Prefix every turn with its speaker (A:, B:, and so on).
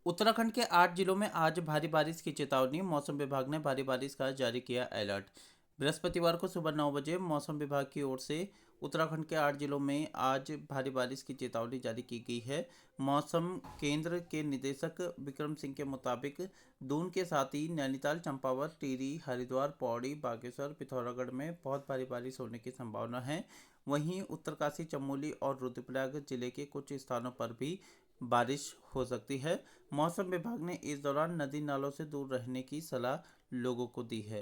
A: उत्तराखंड के 8 जिलों में आज भारी बारिश की चेतावनी। मौसम विभाग ने भारी बारिश का जारी किया अलर्ट। बृहस्पतिवार को सुबह 9 बजे मौसम विभाग की ओर से उत्तराखंड के 8 जिलों में आज भारी बारिश की चेतावनी जारी की गई है। मौसम केंद्र के निदेशक विक्रम सिंह के मुताबिक दून के साथ ही नैनीताल, चंपावत, टिहरी, हरिद्वार, पौड़ी, बागेश्वर, पिथौरागढ़ में बहुत भारी बारिश होने की संभावना है। वहीं उत्तरकाशी, चमोली और रुद्रप्रयाग जिले के कुछ स्थानों पर भी बारिश हो सकती है। मौसम विभाग ने इस दौरान नदी नालों से दूर रहने की सलाह लोगों को दी है।